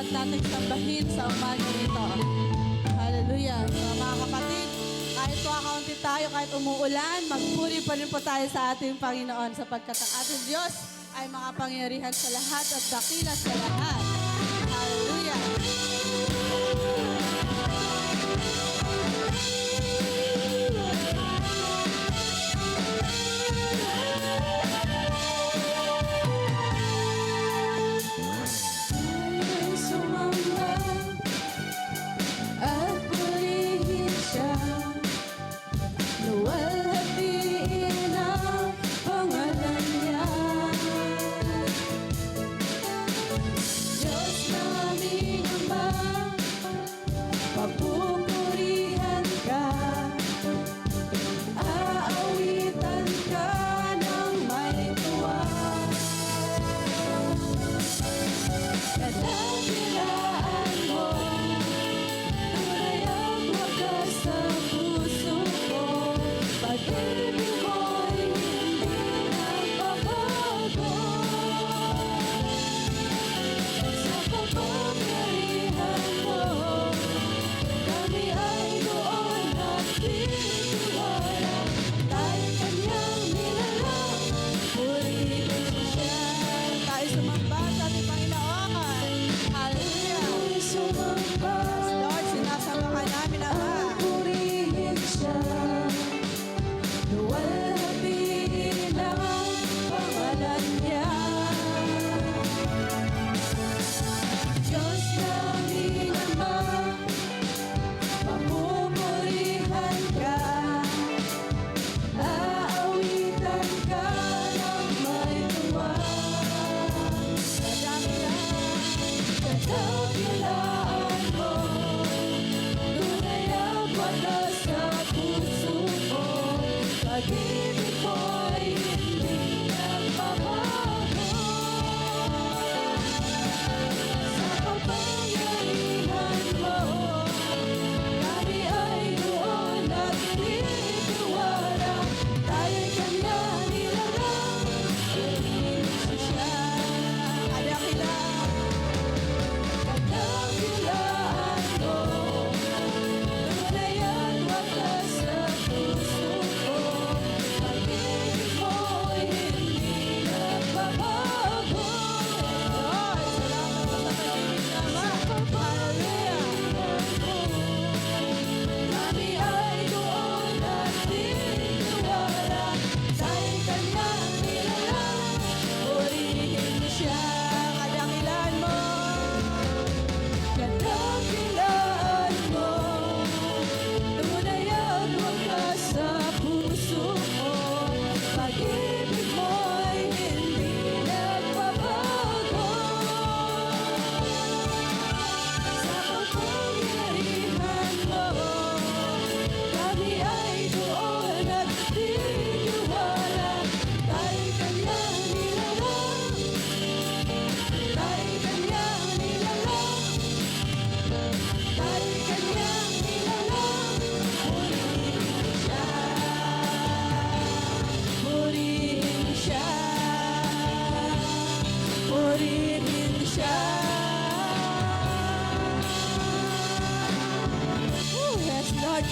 dapat nating sambahin sa umaga ito. Hallelujah. So, mga kapatid, kahit kakaunti tayo, kahit umuulan, magpuri pa rin po tayo sa ating Panginoon sapagkat ang ating Diyos ay makapangyarihan sa lahat at dakila sa lahat. Hallelujah.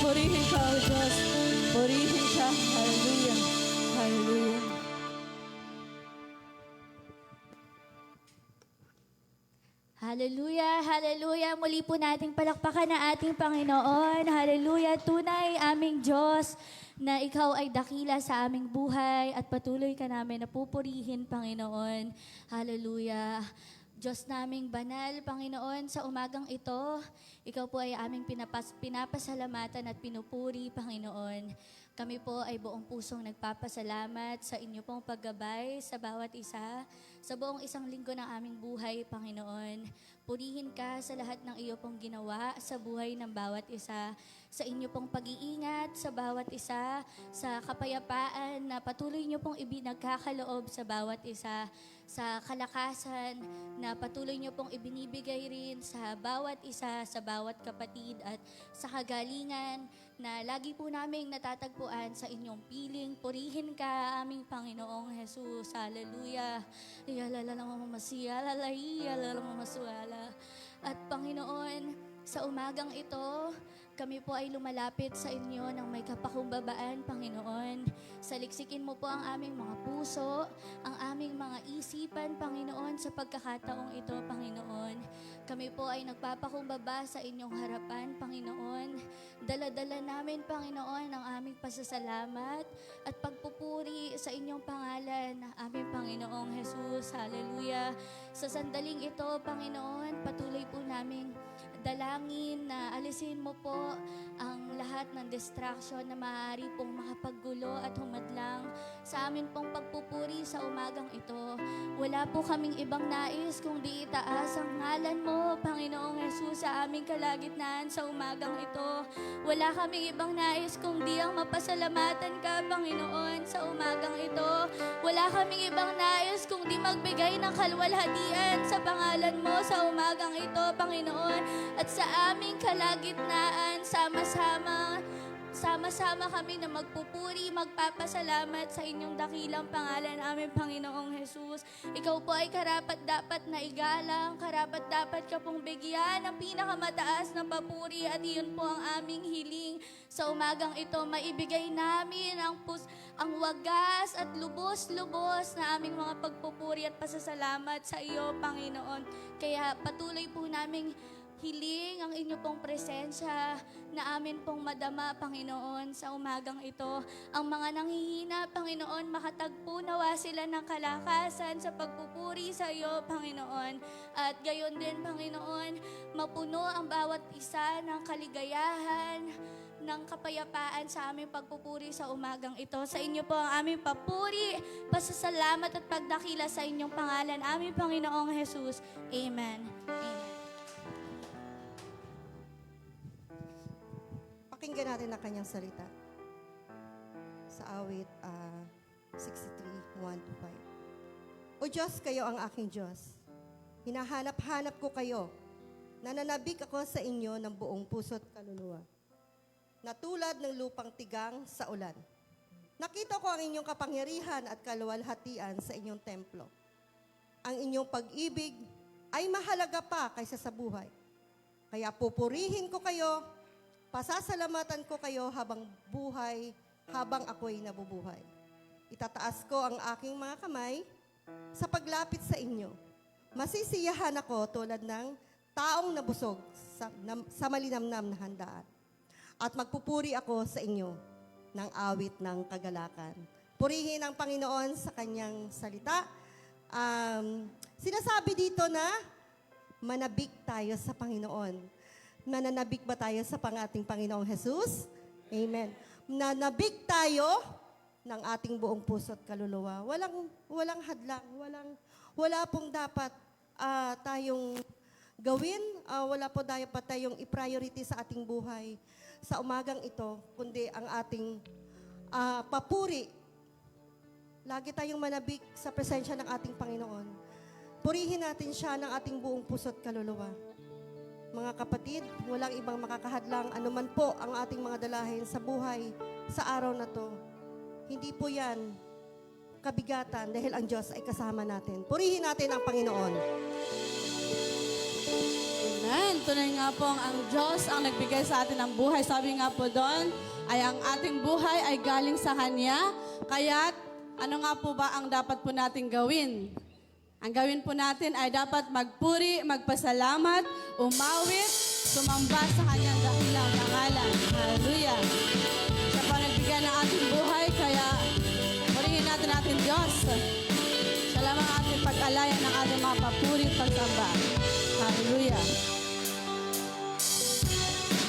Purihin ka, O Diyos. Purihin ka. Hallelujah. Hallelujah. Hallelujah, hallelujah. Muli po nating palakpakan na ating Panginoon. Hallelujah. Tunay aming Diyos na ikaw ay dakila sa aming buhay at patuloy ka namin na pupurihin, Panginoon. Hallelujah. Diyos naming banal, Panginoon, sa umagang ito, ikaw po ay aming pinapasalamatan at pinupuri, Panginoon. Kami po ay buong pusong nagpapasalamat sa inyo pong paggabay sa bawat isa, sa buong isang linggo ng aming buhay, Panginoon. Purihin ka sa lahat ng iyo pong ginawa sa buhay ng bawat isa, sa inyo pong pag-iingat sa bawat isa, sa kapayapaan na patuloy niyo pong ibinagkakaloob sa bawat isa, sa kalakasan na patuloy niyo pong ibinibigay rin sa bawat isa, sa bawat kapatid at sa kagalingan na lagi po naming natatagpuan sa inyong piling. Purihin ka, aming Panginoong Jesus. Hallelujah. Yalalala mamamasiya, lalay, yalalala mamasuala. At Panginoon, sa umagang ito, kami po ay lumalapit sa inyo ng may kapakumbabaan, Panginoon. Saliksikin mo po ang aming mga puso, ang aming mga isipan, Panginoon, sa pagkakataong ito, Panginoon. Kami po ay nagpapakumbaba sa inyong harapan, Panginoon. Dala-dala namin, Panginoon, ang aming pasasalamat at pagpupuri sa inyong pangalan, aming Panginoong Jesus. Hallelujah. Sa sandaling ito, Panginoon, patuloy po namin dalangin na alisin mo po ang lahat ng distraction na maaari pong makapaggulo at humadlang sa amin pong pagpupuri sa umagang ito. Wala po kaming ibang nais kundi itaas ang ngalan mo, Panginoong Jesus, sa aming kalagitnaan sa umagang ito. Wala kaming ibang nais kundi ang mapasalamatan ka, Panginoon, sa umagang ito. Wala kaming ibang nais kundi magbigay ng kalwalhatian sa pangalan mo sa umagang ito, Panginoon. At sa aming kalagitnaan, sama-sama kami na magpupuri, magpapasalamat sa inyong dakilang pangalan, aming Panginoong Jesus. Ikaw po ay karapat-dapat na igalang, karapat-dapat ka pong bigyan ng pinakamataas na papuri at iyon po ang aming hiling. Sa umagang ito, maibigay namin ang wagas at lubos-lubos na aming mga pagpupuri at pasasalamat sa iyo, Panginoon. Kaya patuloy po naming hiling ang inyo pong presensya na amin pong madama, Panginoon, sa umagang ito. Ang mga nanghihina, Panginoon, makatagpo nawa sila ng kalakasan sa pagpupuri sa iyo, Panginoon. At gayon din, Panginoon, mapuno ang bawat isa ng kaligayahan, ng kapayapaan sa aming pagpupuri sa umagang ito. Sa inyo po ang aming papuri, pasasalamat at pagdakila sa inyong pangalan, aming Panginoong Jesus. Amen. Amen. Pakinggan natin ang kanyang salita sa awit 63, 1-5. O Diyos, kayo ang aking Diyos. Hinahanap-hanap ko kayo. Nananabik ako sa inyo ng buong puso't kaluluwa. Na tulad ng lupang tigang sa ulan. Nakita ko ang inyong kapangyarihan at kaluwalhatian sa inyong templo. Ang inyong pag-ibig ay mahalaga pa kaysa sa buhay. Kaya pupurihin ko kayo, pasasalamatan ko kayo habang buhay, habang ako'y nabubuhay. Itataas ko ang aking mga kamay sa paglapit sa inyo. Masisiyahan ako tulad ng taong nabusog sa malinamnam na handaan. At magpupuri ako sa inyo ng awit ng kagalakan. Purihin ang Panginoon sa kanyang salita. Sinasabi dito na manabik tayo sa Panginoon. Nananabik ba tayo sa ating Panginoong Jesus? Amen. Nanabik tayo ng ating buong puso't kaluluwa. Walang hadlang, wala pong dapat tayong gawin, wala po dapat tayong i-priority sa ating buhay sa umagang ito, kundi ang ating papuri. Lagi tayong manabik sa presensya ng ating Panginoon. Purihin natin siya ng ating buong puso't kaluluwa. Mga kapatid, walang ibang makakahadlang anuman po ang ating mga dalahin sa buhay sa araw na to. Hindi po yan kabigatan dahil ang Diyos ay kasama natin. Purihin natin ang Panginoon. Amen. Tunay nga po ang Diyos ang nagbigay sa atin ng buhay. Sabi nga po doon, ay ang ating buhay ay galing sa Kanya. Kaya't ano nga po ba ang dapat po nating gawin? Ang gawin po natin ay dapat magpuri, magpasalamat, umawit, sumamba sa kanyang dakilang pangalan. Hallelujah. Siya pa nagbigay ng ating buhay, kaya purihin natin ating Diyos. Siya lamang ating pag-alayan ng ating mga papuri at pagsamba. Hallelujah.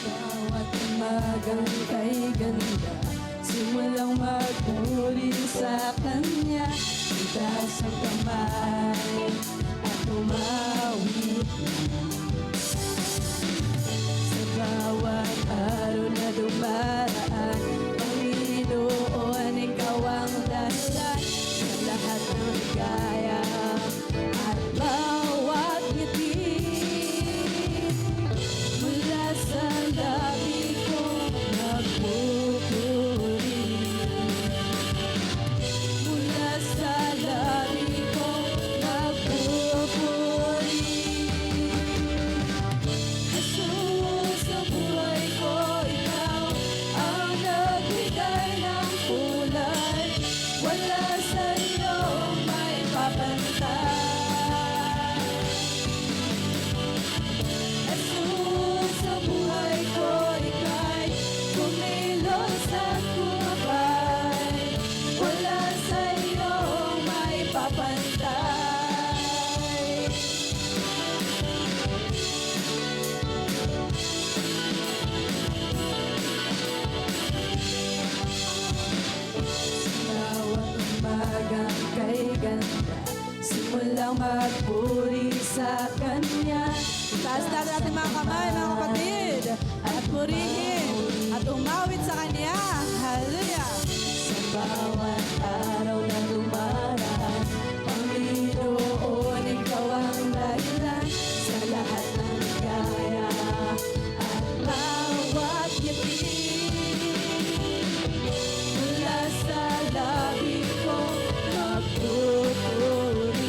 Bawat umagang kay ganda, simulang magpuri sa Kanya. Itaas ang kamay at umawit sa bawat araw na dumaraan. Panginoon, ikaw ang dahilan sa lahat ng ligaya at bawat ngiti. Mula sa labi ko nagpupuri, mula sa labi ko nagpupuri. pagpuri sa Kanya. Taas natin ating mga kamay, mga kapatid. At purihin at umawit sa Kanya. Hallelujah. Sa bawat araw na dumaraan, Panginoon, Ikaw ang dahilan sa lahat ng ligaya at bawat ngiti. Mula sa labi ko, magpupuri.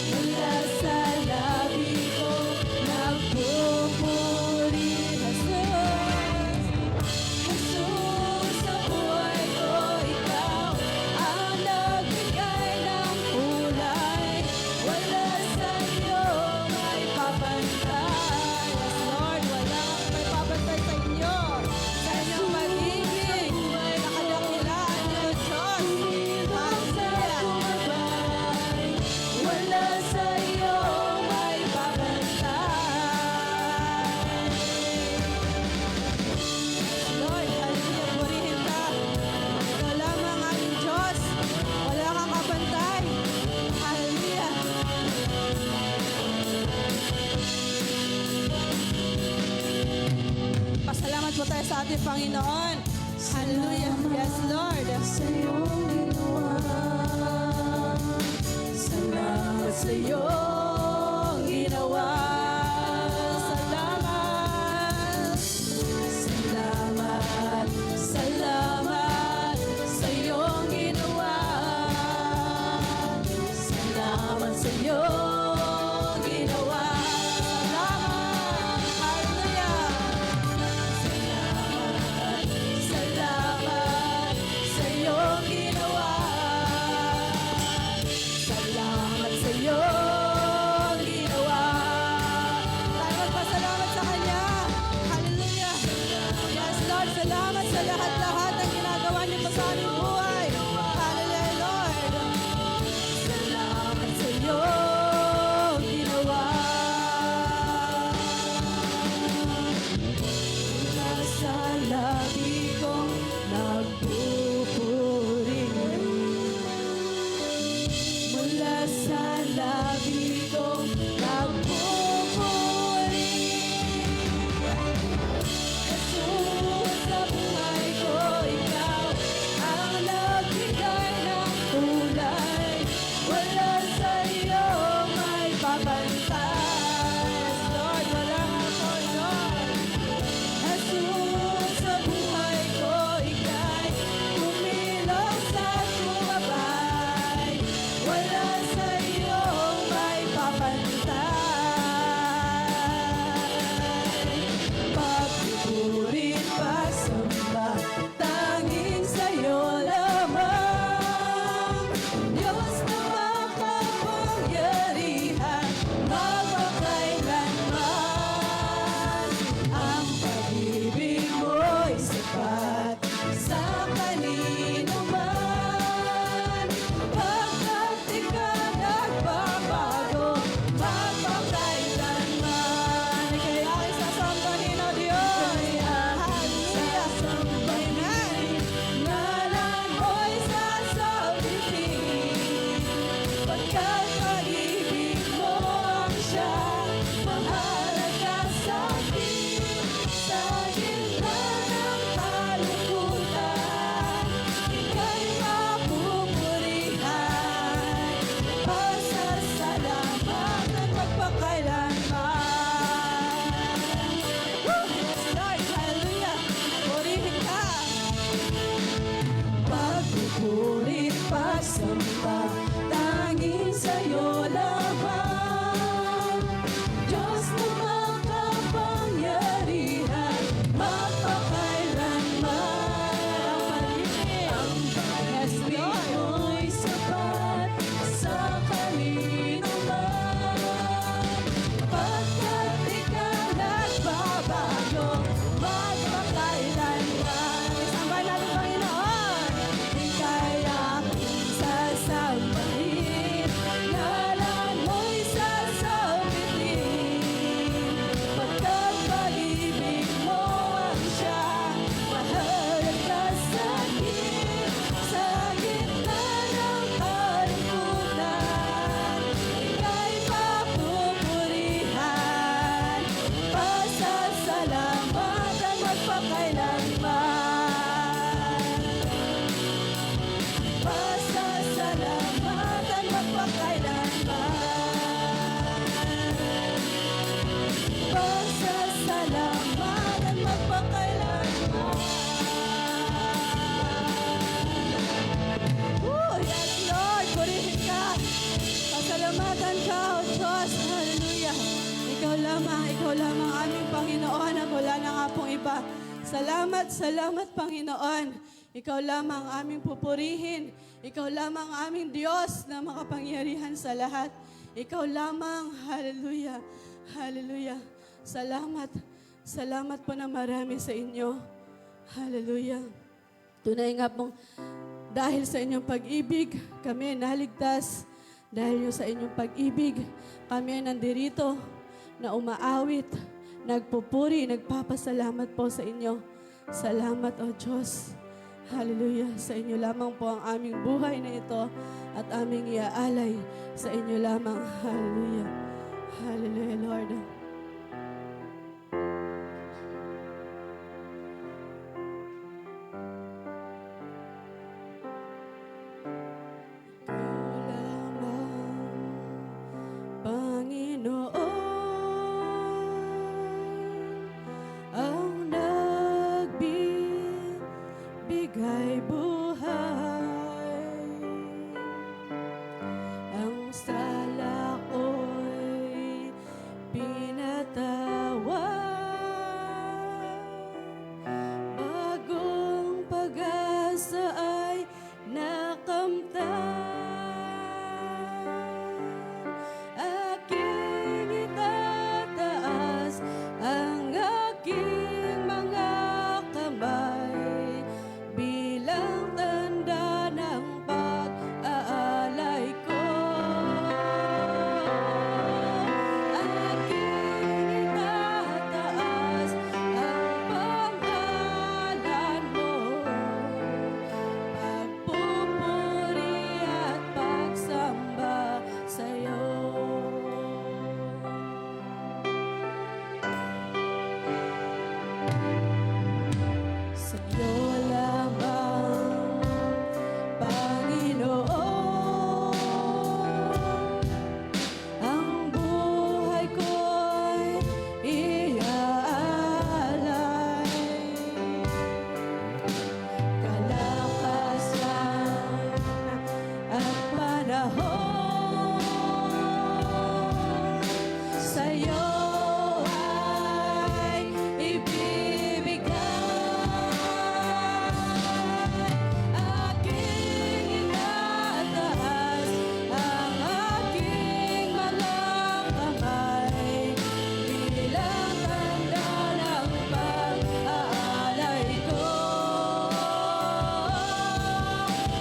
Mula sa labi ko, magpupuri. Jesus, sa buhay ko, Ikaw ang nagbigay ng kulay. Wala sa iyo may papantay. Yes, Lord, walang may papantay sa inyo. Sa inyong pag-ibig, nakadakilaan niyo, Diyos. Hallelujah. Wala sa iyo may papantay. Lord, hallelujah, purihin ka. Ikaw lamang aming Diyos. Wala kang kapantay. Hallelujah. Pasalamat po tayo sa ating Panginoon. Hallelujah. Yes, Lord. Sa iyong ginawa, salamat sa iyong ginawa. Salamat, salamat, salamat sa iyong ginawa. Salamat sa iyong ginawa. Salamat. Hallelujah. Salamat sa iyong ginawa. Salamat sa iyong ginawa. Tayo magpasalamat sa Kanya. Hallelujah. Yes, Lord. Salamat sa lahat-lahat ng ginagawa niyo pa sa aming buhay. Hallelujah, Lord. Salamat sa iyong ginawa. Mula sa labi kong nagpupuri. Mula sa labi kong nagpupuri. Jesus, sa buhay ko, pong iba. Salamat, salamat, Panginoon. Ikaw lamang ang aming pupurihin. Ikaw lamang ang aming Diyos na makapangyarihan sa lahat. Ikaw lamang. Hallelujah. Hallelujah. Salamat. Salamat po na marami sa inyo. Hallelujah. Tunay nga pong dahil sa inyong pag-ibig, kami naligtas. Dahil sa inyong pag-ibig, kami ay nandirito na umaawit, nagpupuri, nagpapasalamat po sa inyo. Salamat, O Diyos. Hallelujah. Sa inyo lamang po ang aming buhay na ito at aming iaalay sa inyo lamang. Hallelujah. Hallelujah, Lord. Ikaw lamang, Panginoon, ang nagbibigay buhay. Ang sala ko'y pinatawan. Bagong pag-asa ay nakamtan. Aking itataas ang aking mga kamay bilang tanda ng pag-aalay ko. Aking itataas ang pangalan mo, pagpupuri at pagsamba sa'yo. Sa'yo lamang, Panginoon, ang buhay ko'y iaalay. Kalakasan at panahon sa'yo ay ibibigay. Aking itataas ang aking mga kamay bilang tanda ng pag-aalay ko.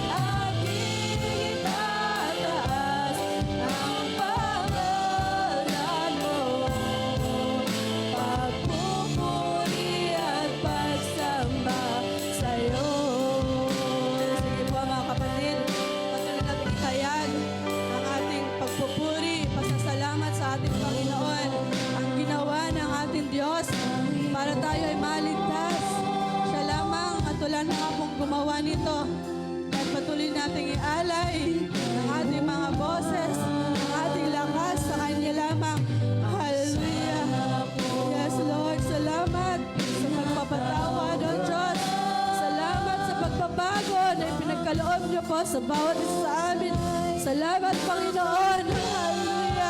Aking itataas ang pangalan mo, pagpupuri at pagsamba sa'yo. Sige po mga kapatid, patuloy natin itayan ang ating pagpupuri, pasasalamat sa ating Panginoon, ang ginawa ng ating Diyos para tayo ay maligtas. Siya lamang at wala na nga pong gumawa nito. At patuloy nating ialay ang ating mga boses, ang ating lakas sa Kanya lamang. Hallelujah. Yes, Lord. Salamat sa pagpapatawad, O Diyos. Salamat sa pagbabago na ipinagkaloob niyo po sa bawat isa sa amin. Salamat, Panginoon. Hallelujah.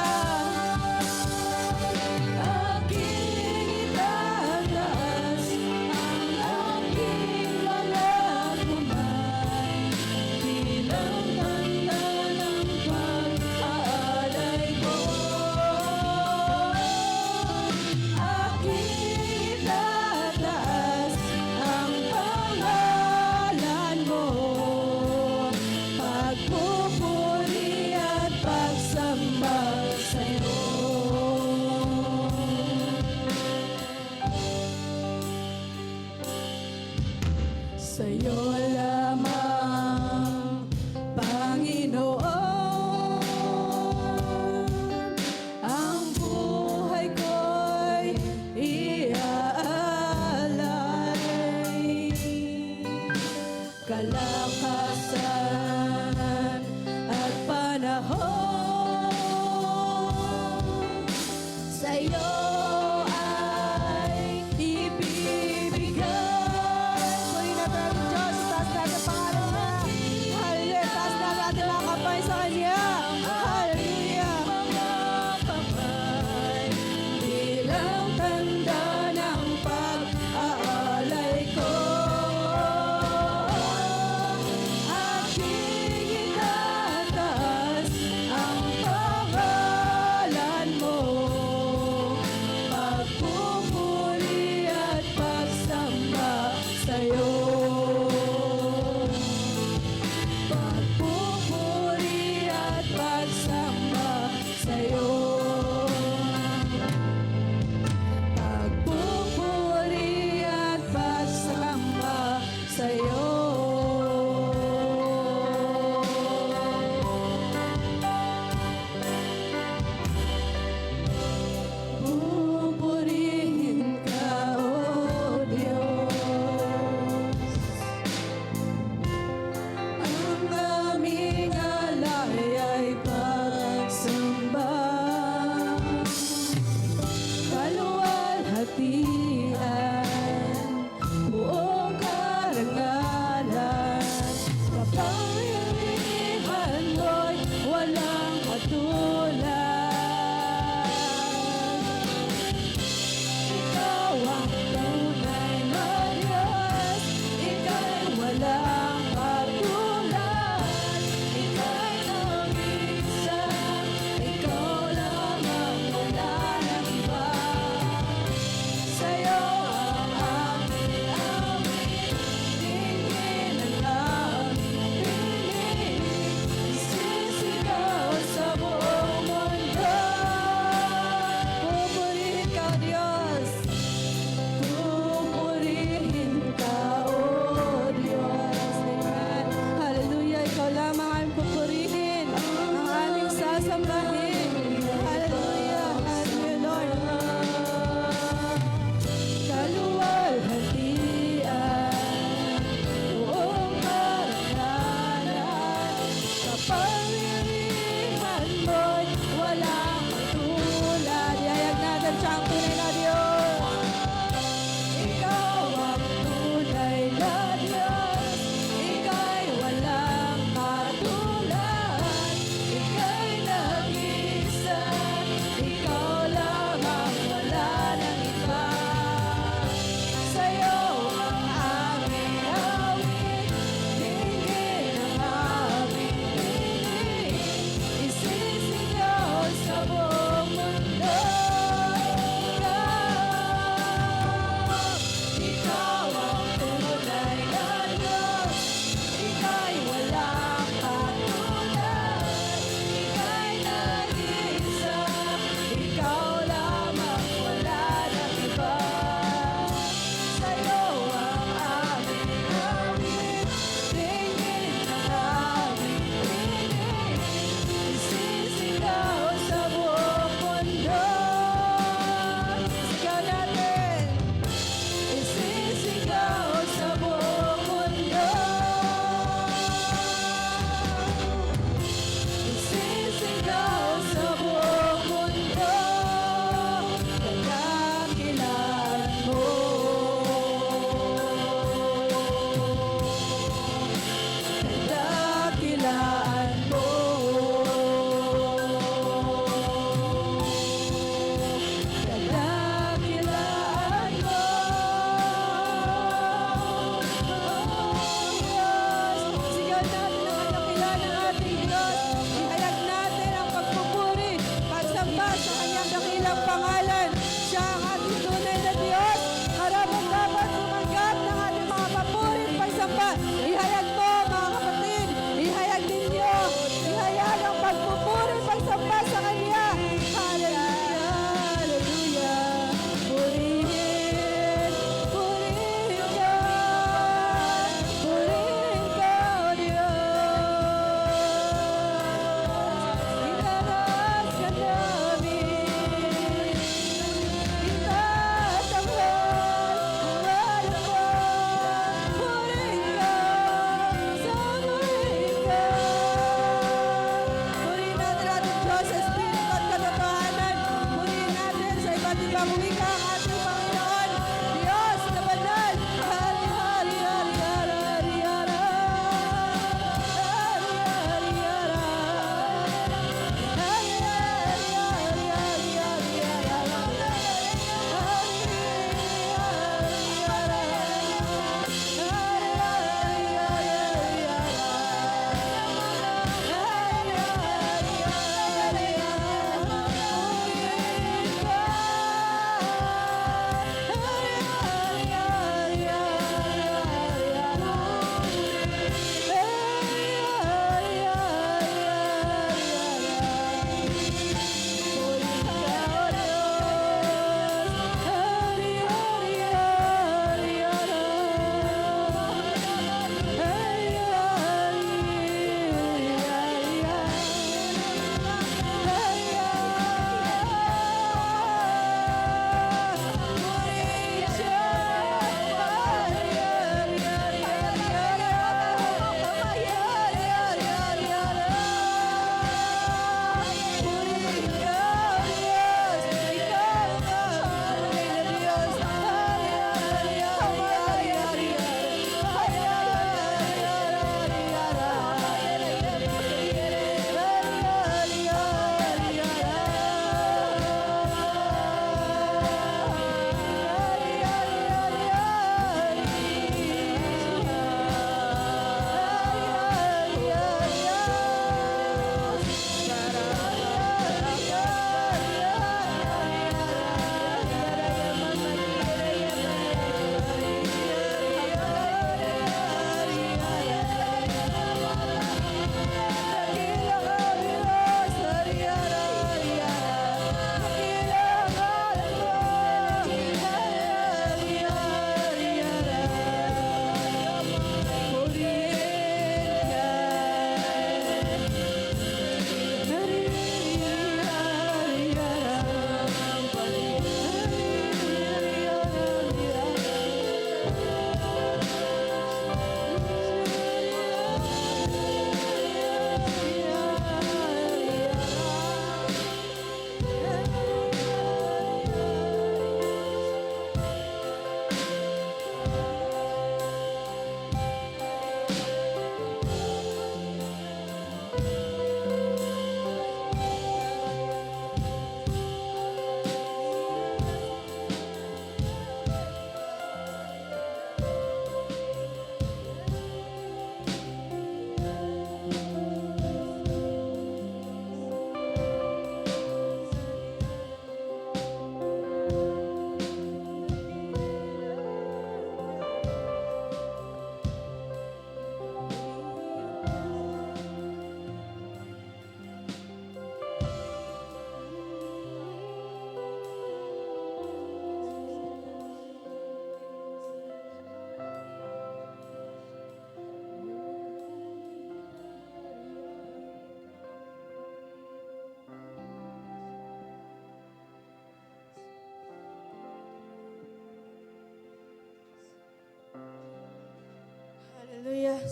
Aking itataas ang aking mga kamay bilang tanda ng pag-aalay ko. Aking itataas ang pangalan mo, pagpupuri at pagsamba sa'yo. Sa'yo lamang, Panginoon, ang buhay ko'y iaalay. Kalakasan at panahon sa'yo ay ibibigay. Puri natin ang Diyos sa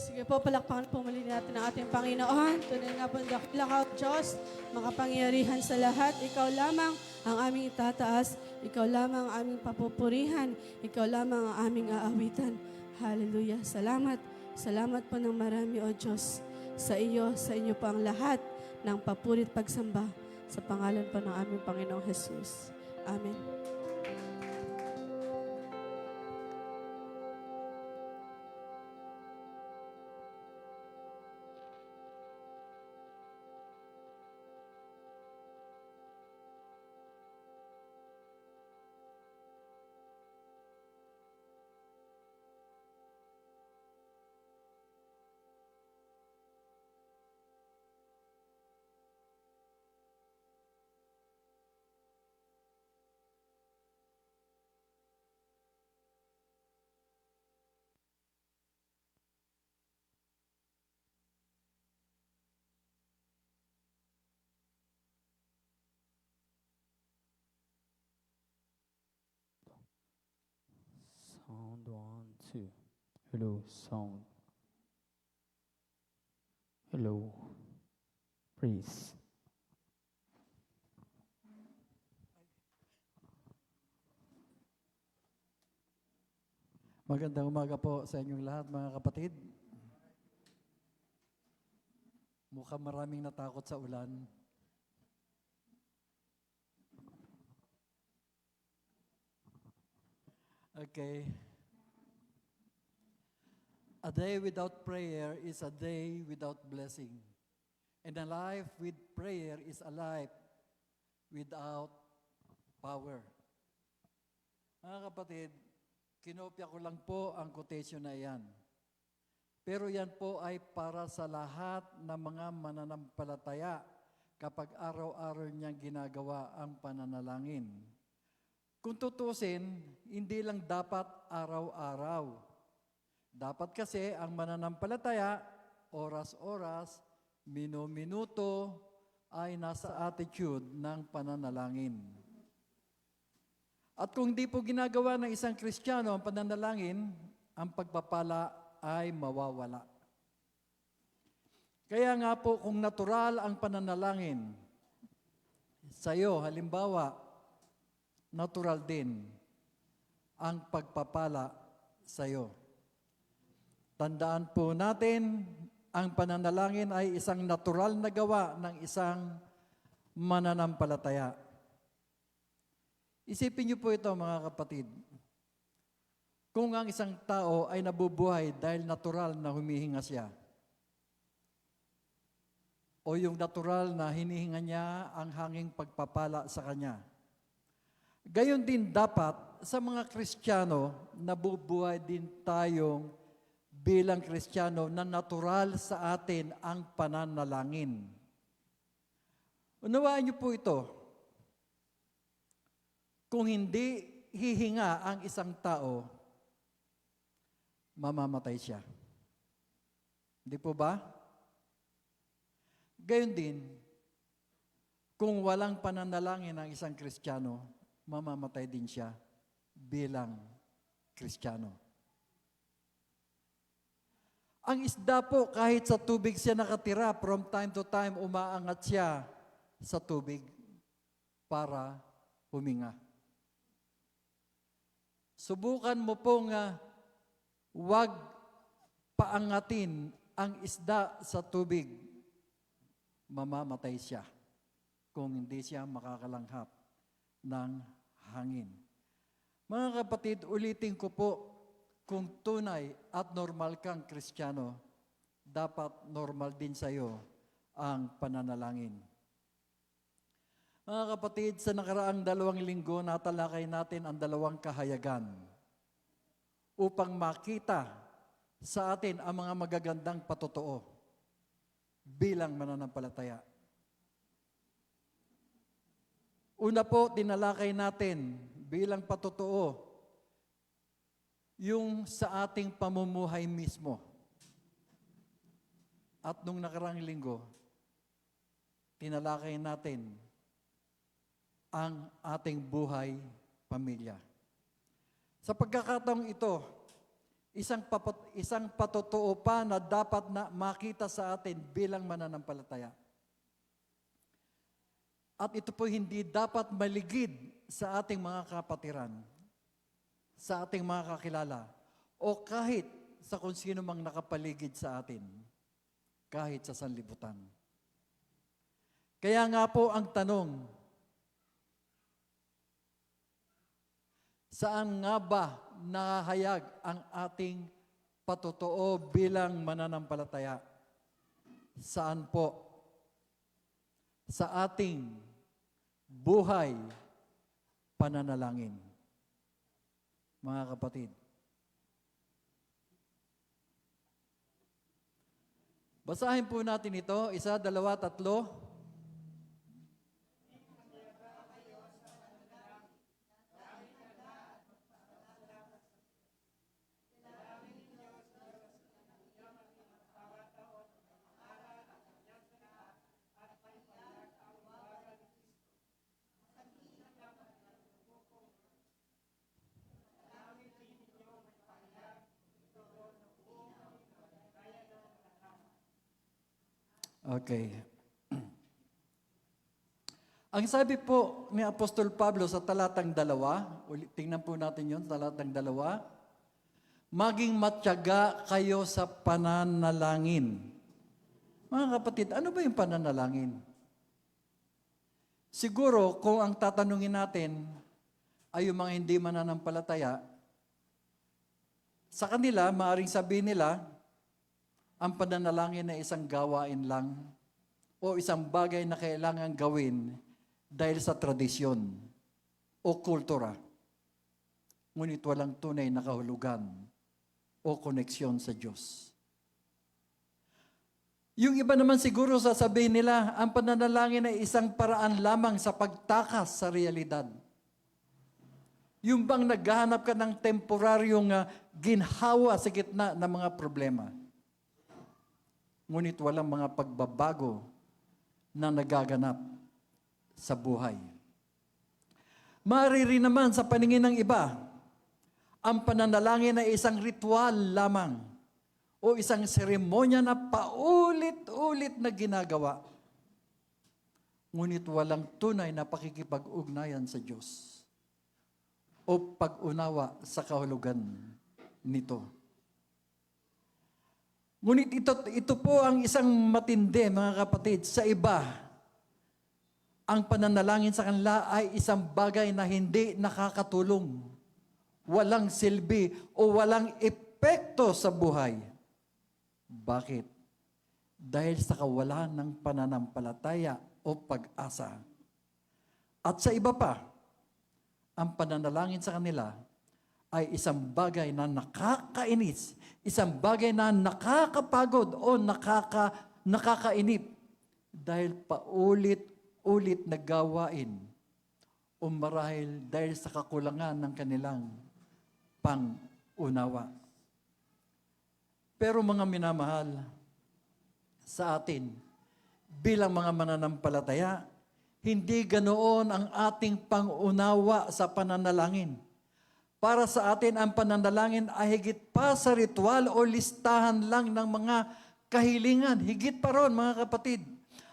Sige po, palakpakan po muli natin ang ating Panginoon. Tunay nga po dakila Diyos, makapangyarihan sa lahat. Ikaw lamang ang aming itataas. Ikaw lamang ang aming papupurihan. Ikaw lamang ang aming aawitan. Hallelujah. Salamat. Salamat po ng marami, O Diyos. Sa inyo po ang lahat ng papurit pagsamba sa pangalan po ng aming Panginoong Jesus. Amen. Sound one, two. Hello, sound. Hello. Please. Magandang umaga po sa inyong lahat, mga kapatid. Mukhang maraming natakot sa ulan. Okay. A day without prayer is a day without blessing. And a life with prayer is a life without power. Mga kapatid, kinopya ko lang po ang quotation na iyan. Pero yan po ay para sa lahat ng mga mananampalataya kapag araw-araw niyang ginagawa ang pananalangin. Kung tutusin, hindi lang dapat araw-araw. Dapat kasi ang mananampalataya, oras-oras, minuto ay nasa attitude ng pananalangin. At kung di po ginagawa ng isang Kristiyano ang pananalangin, ang pagpapala ay mawawala. Kaya nga po kung natural ang pananalangin, sa'yo, halimbawa, natural din ang pagpapala sa'yo. Tandaan po natin, ang pananalangin ay isang natural na gawa ng isang mananampalataya. Isipin niyo po ito, mga kapatid. Kung ang isang tao ay nabubuhay dahil natural na humihinga siya, o yung natural na hinihinga niya ang hanging pagpapala sa kanya. Gayon din dapat sa mga Kristiyano, nabubuhay din tayong bilang Kristiyano na natural sa atin ang pananalangin. Unawaan niyo po ito. Kung hindi hihinga ang isang tao, mamamatay siya. Hindi po ba? Gayon din, kung walang pananalangin ang isang Kristiyano, mamamatay din siya bilang Kristiyano. Ang isda po, kahit sa tubig siya nakatira, from time to time, umaangat siya sa tubig para huminga. Subukan mo pong huwag paangatin ang isda sa tubig, mamamatay siya kung hindi siya makakalanghap ng hangin. Mga kapatid, ulitin ko po, kung tunay at normal kang Kristiyano, dapat normal din sa iyo ang pananalangin. Mga kapatid, sa nakaraang 2 linggo, natalakay natin ang 2 kahayagan upang makita sa atin ang mga magagandang patotoo bilang mananampalataya. Una po, tinalakay natin bilang patotoo yung sa ating pamumuhay mismo. At nung nakaraang linggo, tinalakay natin ang ating buhay pamilya. Sa pagkakataong ito, isang patotoo pa na dapat na makita sa atin bilang mananampalataya. At ito po hindi dapat maligid sa ating mga kapatiran, sa ating mga kakilala, o kahit sa kung sino mang nakapaligid sa atin, kahit sa sanlibutan. Kaya nga po ang tanong, saan nga ba nahayag ang ating patotoo bilang mananampalataya? Saan po? Sa ating buhay pananalangin. Mga kapatid. Basahin po natin ito, 1, 2, 3. Okay. Ang sabi po ni Apostol Pablo sa talatang 2, tingnan po natin yun, talatang 2, maging matyaga kayo sa pananalangin. Mga kapatid, ano ba yung pananalangin? Siguro, kung ang tatanungin natin ay yung mga hindi mananampalataya, sa kanila, maaaring sabihin nila, ang pananalangin ay isang gawain lang o isang bagay na kailangan gawin dahil sa tradisyon o kultura. Ngunit walang tunay na kahulugan o koneksyon sa Diyos. Yung iba naman siguro sasabihin nila, ang pananalangin ay isang paraan lamang sa pagtakas sa realidad. Yung bang naghahanap ka ng temporaryong ginhawa sa gitna ng mga problema. Ngunit walang mga pagbabago na nagaganap sa buhay. Maaari rin naman sa paningin ng iba, ang pananalangin ay isang ritual lamang o isang seremonya na paulit-ulit na ginagawa. Ngunit walang tunay na pakikipag-ugnayan sa Diyos o pag-unawa sa kahulugan nito. Ngunit ito po ang isang matindi, mga kapatid. Sa iba, ang pananalangin sa kanila ay isang bagay na hindi nakakatulong, walang silbi o walang epekto sa buhay. Bakit? Dahil sa kawalan ng pananampalataya o pag-asa. At sa iba pa, ang pananalangin sa kanila ay isang bagay na nakakainis, isang bagay na nakakapagod o nakakainip dahil paulit-ulit na gawain o marahil dahil sa kakulangan ng kanilang pang-unawa. Pero mga minamahal, sa atin, bilang mga mananampalataya, hindi ganoon ang ating pang-unawa sa pananalangin. Para sa atin, ang pananalangin ay higit pa sa ritual o listahan lang ng mga kahilingan. Higit pa ron, mga kapatid.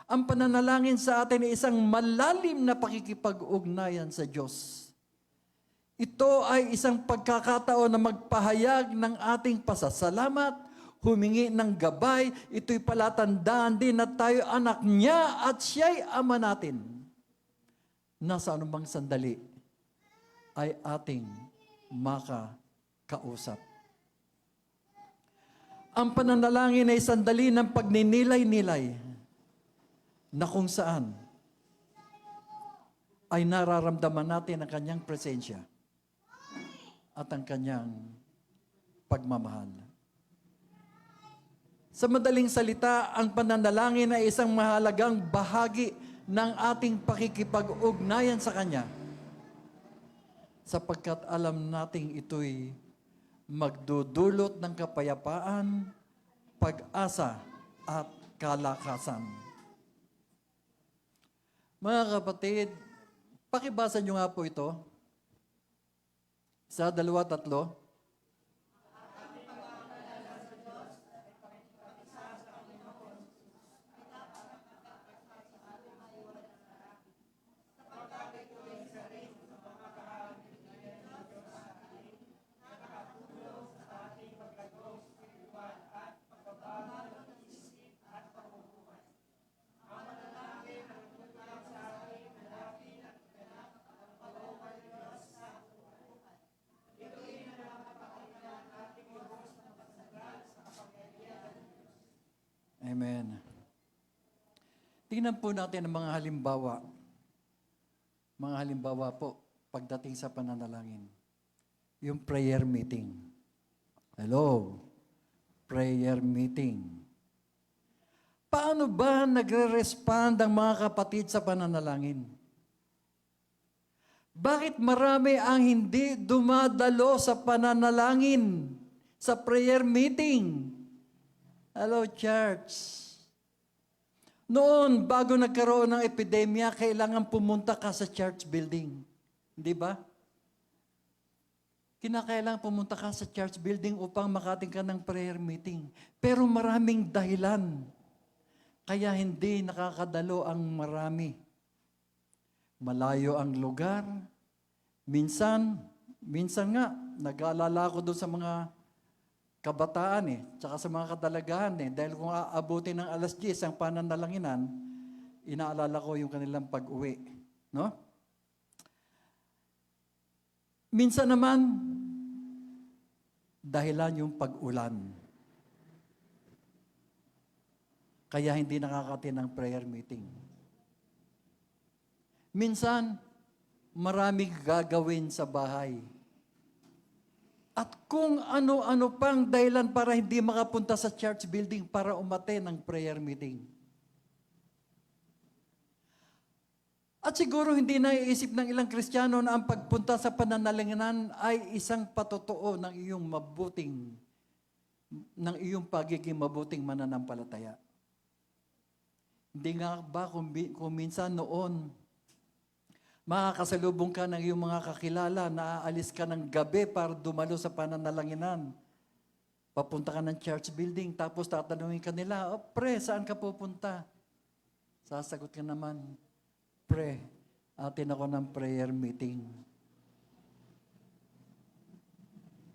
Ang pananalangin sa atin ay isang malalim na pakikipag-ugnayan sa Diyos. Ito ay isang pagkakataon na magpahayag ng ating pasasalamat, humingi ng gabay. Ito'y palatandaan din na tayo anak niya at siya'y ama natin. Nasa anumang sandali ay ating makakausap. Ang pananalangin ay sandali ng pagninilay-nilay na kung saan ay nararamdaman natin ang kanyang presensya at ang kanyang pagmamahal. Sa madaling salita, ang pananalangin ay isang mahalagang bahagi ng ating pakikipag-ugnayan sa Kanya. Sapagkat alam nating ito'y magdudulot ng kapayapaan, pag-asa at kalakasan. Mga kapatid, pakibasa nyo nga po ito. 1, 2, 3. Tingnan po natin ang mga halimbawa. Mga halimbawa po, pagdating sa pananalangin. Yung prayer meeting. Hello? Prayer meeting. Paano ba nagre-respond ang mga kapatid sa pananalangin? Bakit marami ang hindi dumadalo sa pananalangin, sa prayer meeting? Hello, church. Noon, bago nagkaroon ng epidemya, kailangan pumunta ka sa church building. Di ba? Kinakailangan pumunta ka sa church building upang makating ka ng prayer meeting. Pero maraming dahilan. Kaya hindi nakakadalo ang marami. Malayo ang lugar. Minsan nga, nag-aalala ko doon sa mga kabataan tsaka sa mga kadalagahan dahil kung aabutin ng 10:00 ang pananalanginan, inaalala ko yung kanilang pag-uwi. No? Minsan naman, dahilan yung pag-ulan. Kaya hindi nakakatin ng prayer meeting. Minsan, maraming gagawin sa bahay. At kung ano-ano pang dahilan para hindi makapunta sa church building para umate ng prayer meeting. At siguro hindi naiisip ng ilang Kristiyano na ang pagpunta sa pananalanginan ay isang patotoo ng iyong pagiging mabuting mananampalataya. Hindi nga ba kung minsan noon, makakasalubong ka ng iyong mga kakilala na aalis ka ng gabi para dumalo sa pananalanginan. Papunta ka ng church building, tapos tatanungin ka nila, pre, saan ka pupunta? Sasagot ka naman, pre, atin ako ng prayer meeting.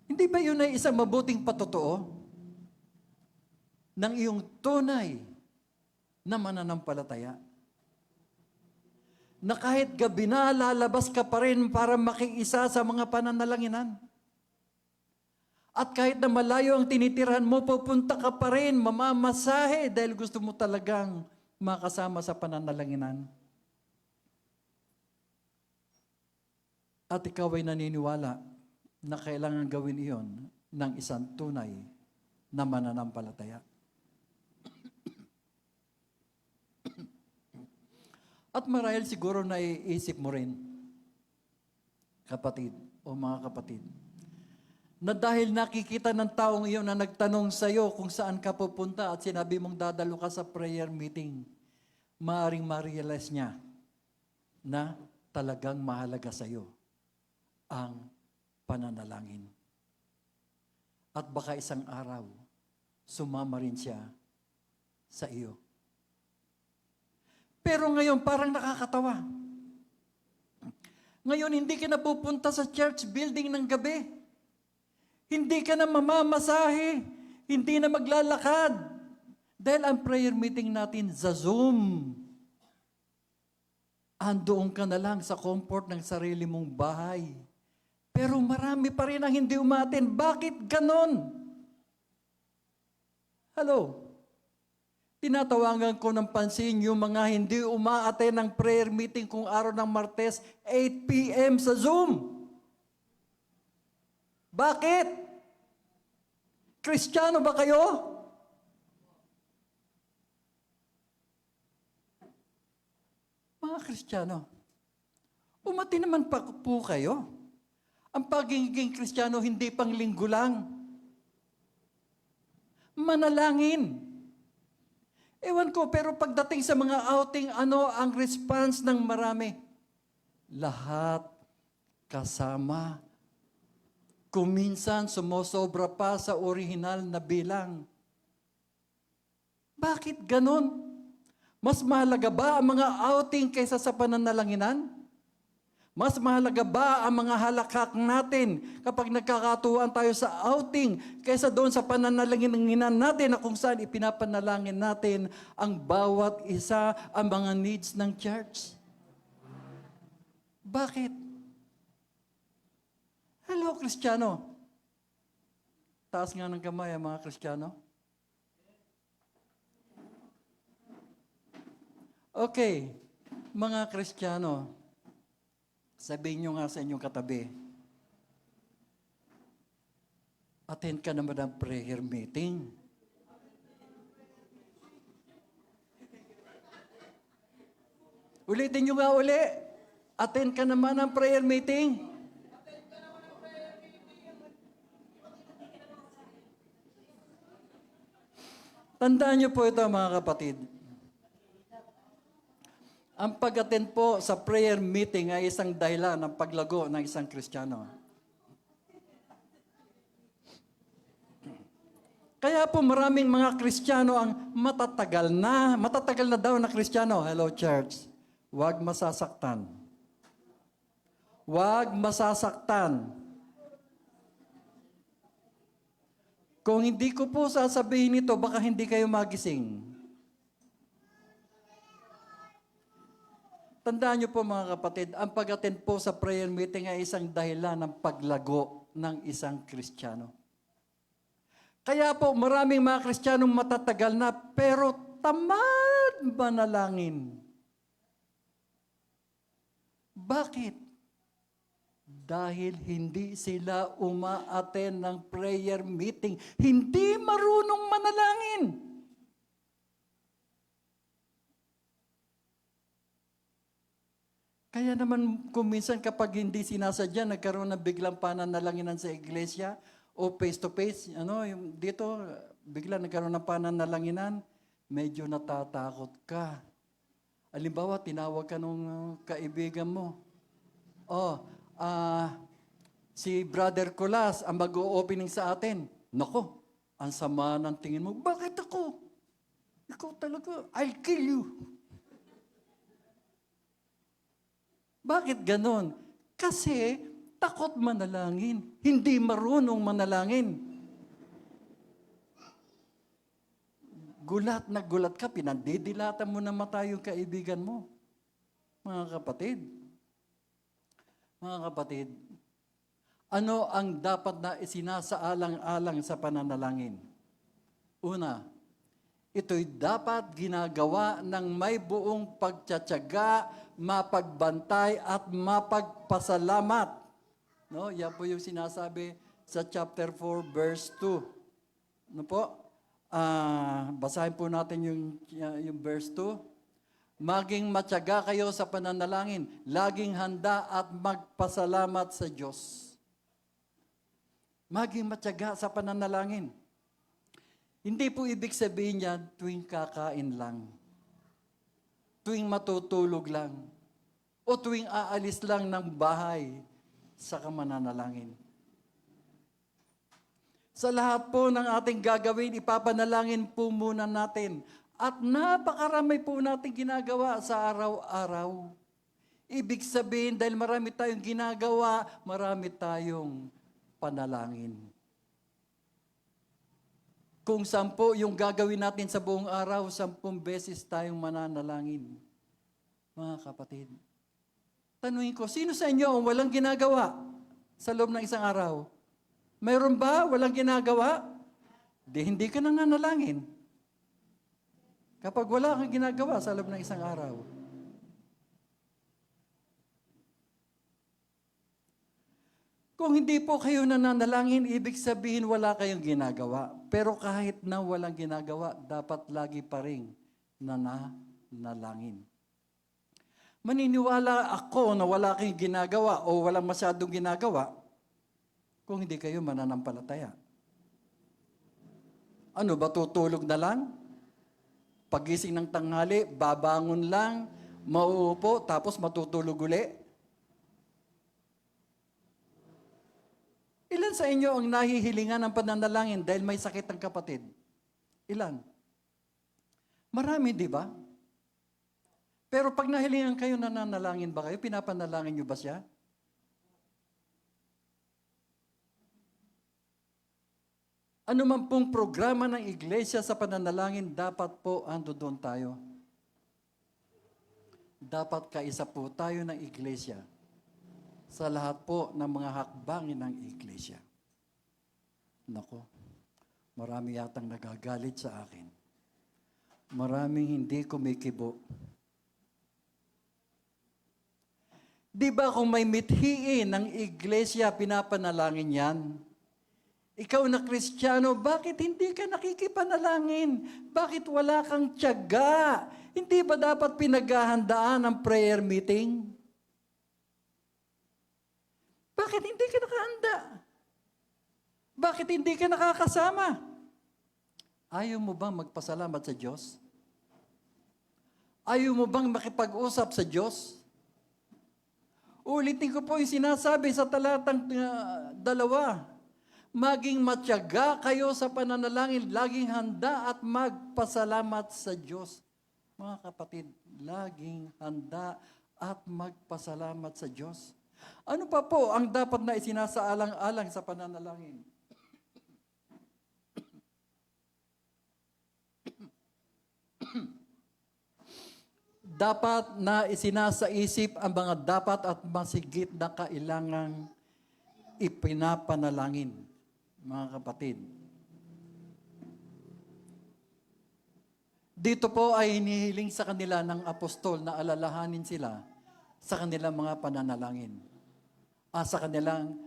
Hindi ba yun ay isang mabuting patotoo ng iyong tunay na mananampalataya? Na kahit gabi na, lalabas ka pa rin para makiisa sa mga pananalanginan. At kahit na malayo ang tinitirhan mo, pupunta ka pa rin, mamamasahe dahil gusto mo talagang makasama sa pananalanginan. At ikaw ay naniniwala na kailangan gawin iyon ng isang tunay na mananampalataya. At marahil siguro naiisip mo rin, kapatid o mga kapatid, na dahil nakikita ng taong iyon na nagtanong sa iyo kung saan ka pupunta at sinabi mong dadalo ka sa prayer meeting, maaring ma-realize niya na talagang mahalaga sa iyo ang pananalangin. At baka isang araw, sumama rin siya sa iyo. Pero ngayon, parang nakakatawa. Ngayon, hindi ka na pupunta sa church building ng gabi. Hindi ka na mamamasahe. Hindi na maglalakad. Dahil ang prayer meeting natin sa Zoom. Andoon ka na lang sa comfort ng sarili mong bahay. Pero marami pa rin ang hindi umaten. Bakit ganon? Hello? Tinatawagan ko ng pansin yung mga hindi umaate ng prayer meeting kung araw ng Martes, 8 p.m. sa Zoom. Bakit? Kristiyano ba kayo? Mga Kristiyano, umati naman pa po kayo. Ang pagiging Kristiyano hindi pang linggo lang. Manalangin. Ewan ko, pero pagdating sa mga outing, ano ang response ng marami? Lahat kasama. Kuminsan sumosobra pa sa orihinal na bilang. Bakit ganon? Mas mahalaga ba ang mga outing kaysa sa pananalanginan? Mas mahalaga ba ang mga halakhak natin kapag nagkakatuwaan tayo sa outing kaysa doon sa pananalanginan natin na kung saan ipinapanalangin natin ang bawat isa, ang mga needs ng church? Bakit? Hello, Kristiyano. Taas nga ng kamay ang mga Kristiyano. Okay, mga Kristiyano, sabihin nyo nga sa inyong katabi, attend ka naman ng prayer meeting. Ulitin nyo nga uli, attend ka naman ng prayer meeting. Tandaan niyo po ito mga kapatid. Ang pag-attend po sa prayer meeting ay isang dahilan ng paglago ng isang Kristiyano. Kaya po maraming mga Kristiyano ang matatagal na daw na Kristiyano. Hello church, huwag masasaktan. Huwag masasaktan. Kung hindi ko po sasabihin ito, baka hindi kayo magising. Tandaan niyo po mga kapatid, ang pag-attend po sa prayer meeting ay isang dahilan ng paglago ng isang Kristiyano. Kaya po maraming mga Kristiyanong matatagal na pero tamad manalangin. Bakit? Dahil hindi sila uma-attend ng prayer meeting. Hindi marunong manalangin. Kaya naman kung minsan kapag hindi sinasadya, nagkaroon ng biglang pananalanginan sa iglesia o face-to-face, yung dito, bigla nagkaroon ng pananalanginan, medyo natatakot ka. Halimbawa, tinawag ka nung kaibigan mo. Si Brother Colas ang mag-o-opening sa atin. Nako, ang sama ng tingin mo. Bakit ako? Ikaw talaga, I'll kill you. Bakit ganon? Kasi takot manalangin. Hindi marunong manalangin. Gulat na gulat ka, pinandidilatan mo na mata yung kaibigan mo. Mga kapatid. Mga kapatid, ano ang dapat na isinasaalang-alang sa pananalangin? Una, ito'y dapat ginagawa ng may buong pagtsatsaga, mapagbantay at mapagpasalamat. No, yan po yung sinasabi sa chapter 4 verse 2. Ano po? Basahin po natin yung verse 2. Maging matyaga kayo sa pananalangin, laging handa at magpasalamat sa Diyos. Maging matyaga sa pananalangin. Hindi po ibig sabihin niya tuwing kakain lang, tuwing matutulog lang, o tuwing aalis lang ng bahay sa mananalangin. Sa lahat po ng ating gagawin, ipapanalangin po muna natin. At napakarami po natin ginagawa sa araw-araw. Ibig sabihin, dahil marami tayong ginagawa, marami tayong panalangin. Kung 10 yung gagawin natin sa buong araw, 10 beses tayong mananalangin. Mga kapatid, tanungin ko, sino sa inyo ang walang ginagawa sa loob ng isang araw? Mayroon ba walang ginagawa? Hindi ka nananalangin. Kapag wala kang ginagawa sa loob ng isang araw. Kung hindi po kayo nananalangin, ibig sabihin wala kayong ginagawa. Pero kahit na walang ginagawa, dapat lagi pa rin nanalangin. Maniniwala ako na wala kayong ginagawa o walang masyadong ginagawa kung hindi kayo mananampalataya. Ano ba, tutulog na lang? Pagising ng tanghali, babangon lang, mauupo, tapos matutulog uli. Ilan sa inyo ang nahihilingan ng pananalangin dahil may sakit ang kapatid? Ilan? Marami, di ba? Pero pag nahilingan kayo, nananalangin ba kayo? Pinapanalangin nyo ba siya? Ano man pong programa ng iglesia sa pananalangin, dapat po ando doon tayo. Dapat kaisa po tayo ng iglesia sa lahat po ng mga hakbangin ng iglesia. Nako, marami yatang nagagalit sa akin. Maraming hindi kumikibo Di ba kung may mithiin ng iglesia, pinapanalangin yan? Ikaw na Kristiyano, bakit hindi ka nakikipanalangin? Bakit wala kang tiyaga? Hindi ba dapat pinaghahandaan ang prayer meeting? Bakit hindi ka nakahanda? Bakit hindi ka nakakasama? Ayaw mo bang magpasalamat sa Diyos? Ayaw mo bang makipag-usap sa Diyos? Ulitin ko po yung sinasabi sa talatang 2. Maging matyaga kayo sa pananalangin, laging handa at magpasalamat sa Diyos. Mga kapatid, laging handa at magpasalamat sa Diyos. Ano pa po ang dapat na isinasaalang-alang sa pananalangin? Dapat na isinasaisip ang mga dapat at masigit na kailangang ipinapanalangin, mga kapatid. Dito po ay hinihiling sa kanila ng apostol na alalahanin sila sa kanilang mga pananalangin. Sa kanilang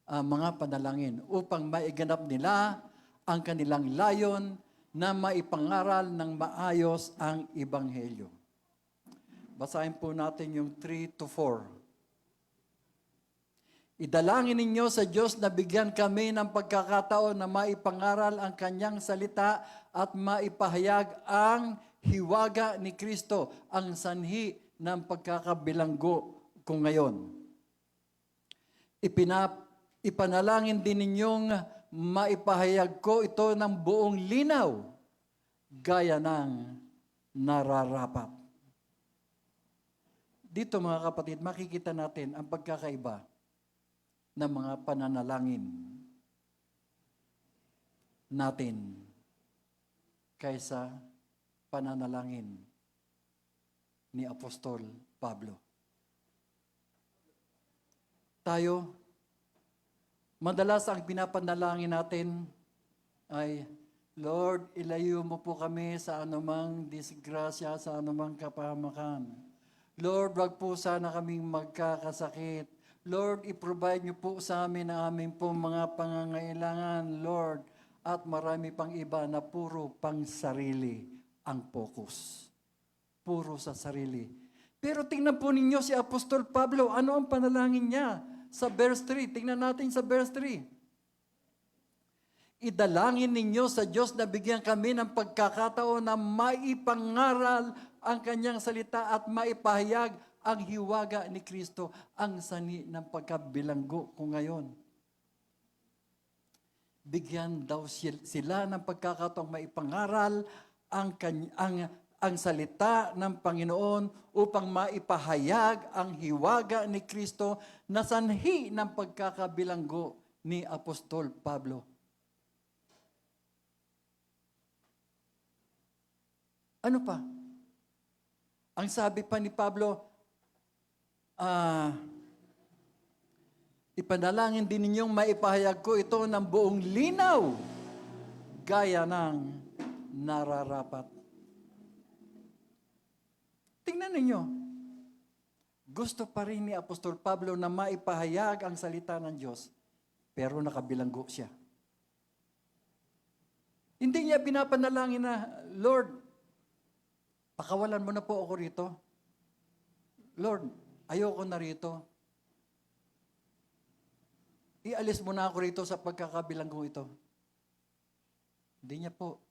mga panalangin upang maiganap nila ang kanilang layon na maipangaral ng maayos ang Ebanghelyo. Basahin po natin yung 3-4. Idalangin ninyo sa Diyos na bigyan kami ng pagkakataon na maipangaral ang kanyang salita at maipahayag ang hiwaga ni Kristo, ang sanhi ng pagkakabilanggo ko ngayon. Ipanalangin din ninyong maipahayag ko ito ng buong linaw, gaya ng nararapat. Dito mga kapatid, makikita natin ang pagkakaiba ng mga pananalangin natin kaysa pananalangin ni Apostol Pablo. Tayo, madalas ang pinapanalangin natin ay, Lord, ilayo mo po kami sa anumang disgrasya, sa anumang kapahamakan. Lord, wag po sana kaming magkakasakit. Lord, i-provide niyo po sa amin ang aming po mga pangangailangan, Lord. At marami pang iba na puro pang sarili ang focus. Puro sa sarili. Pero tingnan po ninyo si Apostol Pablo, ano ang panalangin niya? Sa verse 3, tingnan natin sa verse 3. Idalangin ninyo sa Diyos na bigyan kami ng pagkakataon na maipangaral ang kanyang salita at maipahayag ang hiwaga ni Kristo, ang sani ng pagkabilanggo ko ngayon. Bigyan daw sila ng pagkakataong maipangaral ang salita ng Panginoon upang maipahayag ang hiwaga ni Kristo na sanhi ng pagkakabilanggo ni Apostol Pablo. Ano pa? Ang sabi pa ni Pablo, ipanalangin din ninyong maipahayag ko ito ng buong linaw, gaya ng nararapat. Tingnan ninyo, gusto pa rin ni Apostol Pablo na maipahayag ang salita ng Diyos, pero nakabilanggo siya. Hindi niya pinapanalangin na, Lord, pakawalan mo na po ako rito. Lord, ayoko na rito. Ialis mo na ako rito sa pagkakabilanggo ito. Hindi niya po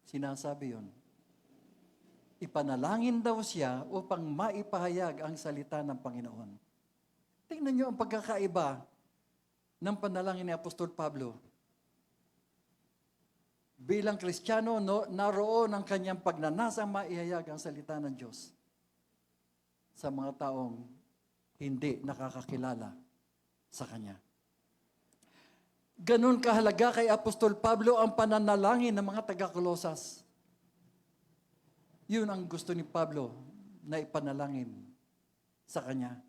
sinasabi yon. Ipanalangin daw siya upang maipahayag ang salita ng Panginoon. Tingnan niyo ang pagkakaiba ng panalangin ni Apostol Pablo. Bilang Kristiyano, naroon ang kanyang pagnanasang maihayag ang salita ng Diyos sa mga taong hindi nakakakilala sa Kanya. Ganon kahalaga kay Apostol Pablo ang pananalangin ng mga taga-Kolosas. Yun ang gusto ni Pablo na ipanalangin sa Kanya.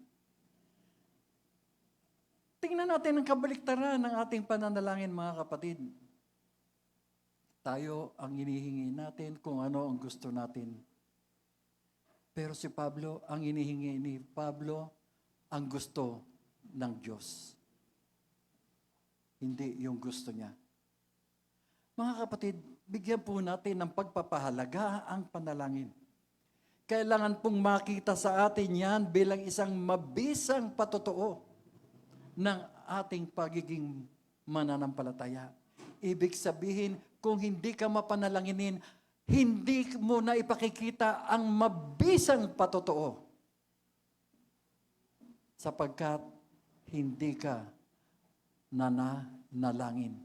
Tingnan natin ang kabaliktaran ng ating pananalangin, mga kapatid. Tayo ang hinihingi natin kung ano ang gusto natin. Pero si Pablo, ang hinihingi ni Pablo ang gusto ng Diyos. Hindi yung gusto niya. Mga kapatid, bigyan po natin ng pagpapahalaga ang panalangin. Kailangan pong makita sa atin yan bilang isang mabisang patotoo ng ating pagiging mananampalataya. Ibig sabihin, kung hindi ka mapanalanginin, hindi mo na ipakikita ang mabisang patotoo. Sapagkat hindi ka nananalangin.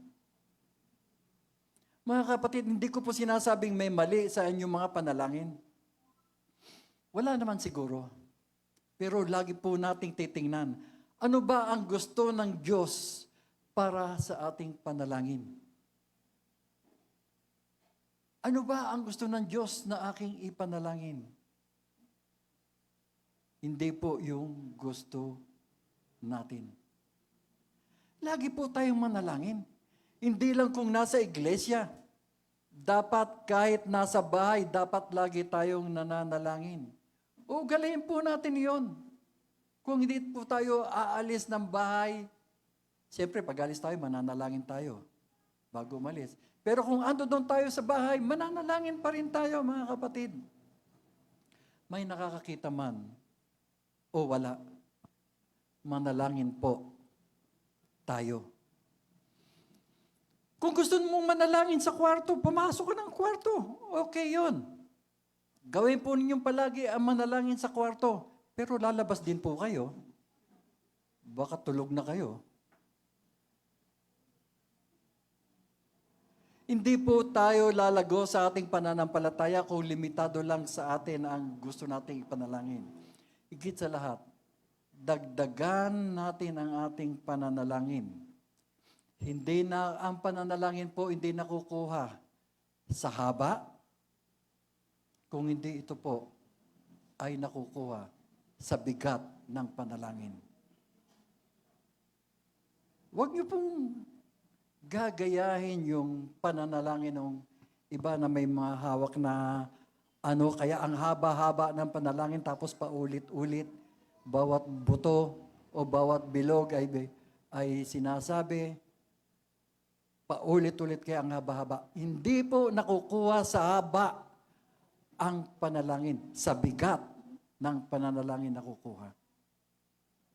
Mga kapatid, hindi ko po sinasabing may mali sa inyong mga panalangin. Wala naman siguro. Pero lagi po nating titingnan, ano ba ang gusto ng Diyos para sa ating panalangin? Ano ba ang gusto ng Diyos na aking ipanalangin? Hindi po yung gusto natin. Lagi po tayong manalangin. Hindi lang kung nasa iglesia. Dapat kahit nasa bahay, dapat lagi tayong nananalangin. Ugaliin po natin yon. Kung hindi po tayo aalis ng bahay, siyempre pag alis tayo, mananalangin tayo bago umalis. Pero kung ando doon tayo sa bahay, mananalangin pa rin tayo, mga kapatid. May nakakakita man o wala, manalangin po tayo. Kung gusto mong manalangin sa kwarto, pumasok ka ng kwarto. Okay yun. Gawin po ninyong palagi ang manalangin sa kwarto. Pero lalabas din po kayo. Baka tulog na kayo. Hindi po tayo lalago sa ating pananampalataya kung limitado lang sa atin ang gusto nating ipanalangin. Higit sa lahat, dagdagan natin ang ating pananalangin. Hindi na, ang pananalangin po hindi nakukuha sa haba, kung hindi ito po ay nakukuha sa bigat ng panalangin. Huwag niyo pong gagayahin yung pananalangin ng iba na may mga hawak na kaya ang haba-haba ng panalangin tapos paulit-ulit, bawat buto o bawat bilog ay sinasabi, paulit-ulit kaya ang haba-haba. Hindi po nakukuha sa haba ang panalangin, sa bigat ng pananalangin nakukuha.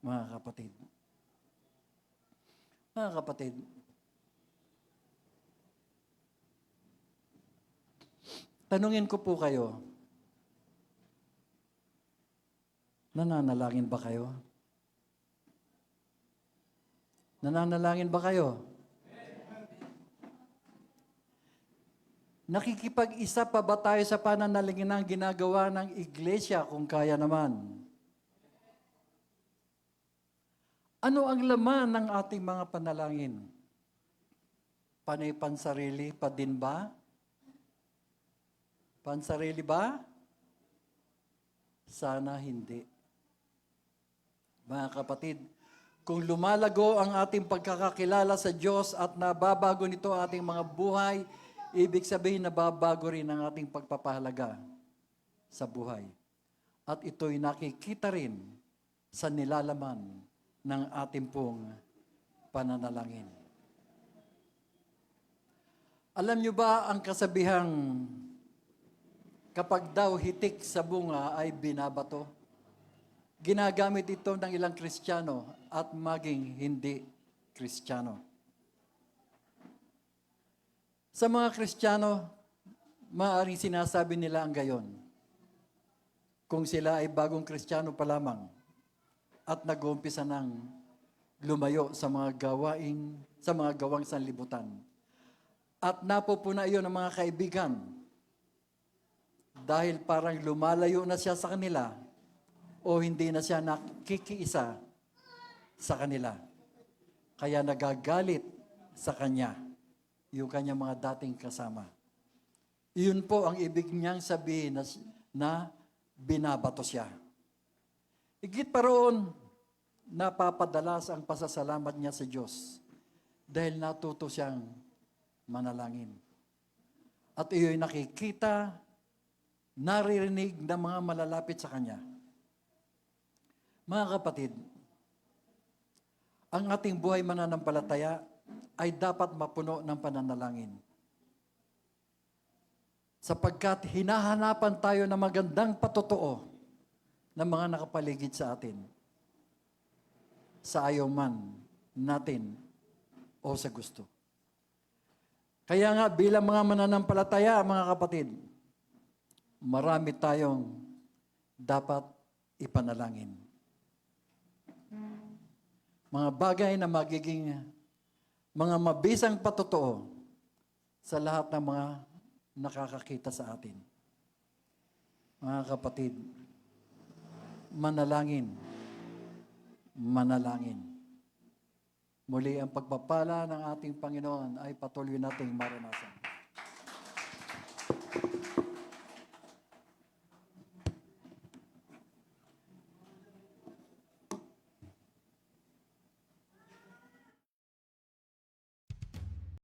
Mga kapatid. Mga kapatid, tanungin ko po kayo, nananalangin ba kayo? Nananalangin ba kayo? Nakikipag-isa pa ba tayo sa pananalangin ng ginagawa ng iglesia kung kaya naman? Ano ang laman ng ating mga panalangin? Panay pansarili pa din ba? Pansarili ba? Sana hindi. Mga kapatid, kung lumalago ang ating pagkakakilala sa Diyos at nababago nito ang ating mga buhay, ibig sabihin nababago rin ang ating pagpapahalaga sa buhay. At ito'y nakikita rin sa nilalaman ng ating pong pananalangin. Alam niyo ba ang kasabihang kapag daw hitik sa bunga ay binabato? Ginagamit ito ng ilang Kristiyano at maging hindi Kristiyano. Sa mga Kristiyano, maaaring sinasabi nila ang gayon. Kung sila ay bagong Kristiyano pa lamang at nag-uumpisa ng lumayo sa mga gawang sanlibutan. At napupuna iyon ng mga kaibigan dahil parang lumalayo na siya sa kanila o hindi na siya nakikiisa sa kanila. Kaya nagagalit sa kanya yung kanyang mga dating kasama. Iyon po ang ibig niyang sabihin na binabato siya. Higit pa roon, napapadalas ang pasasalamat niya sa Diyos dahil natuto siyang manalangin. At iyo'y nakikita, naririnig ng mga malalapit sa Kanya. Mga kapatid, ang ating buhay mananampalataya ay dapat mapuno ng pananalangin. Sapagkat hinahanapan tayo ng magandang patotoo ng mga nakapaligid sa atin. Sa ayaw man natin o sa gusto. Kaya nga bilang mga mananampalataya, mga kapatid, marami tayong dapat ipanalangin. Mga bagay na magiging mga mabisang patotoo sa lahat ng mga nakakakita sa atin. Mga kapatid, manalangin. Manalangin. Muli ang pagpapala ng ating Panginoon ay patuloy nating maranasan.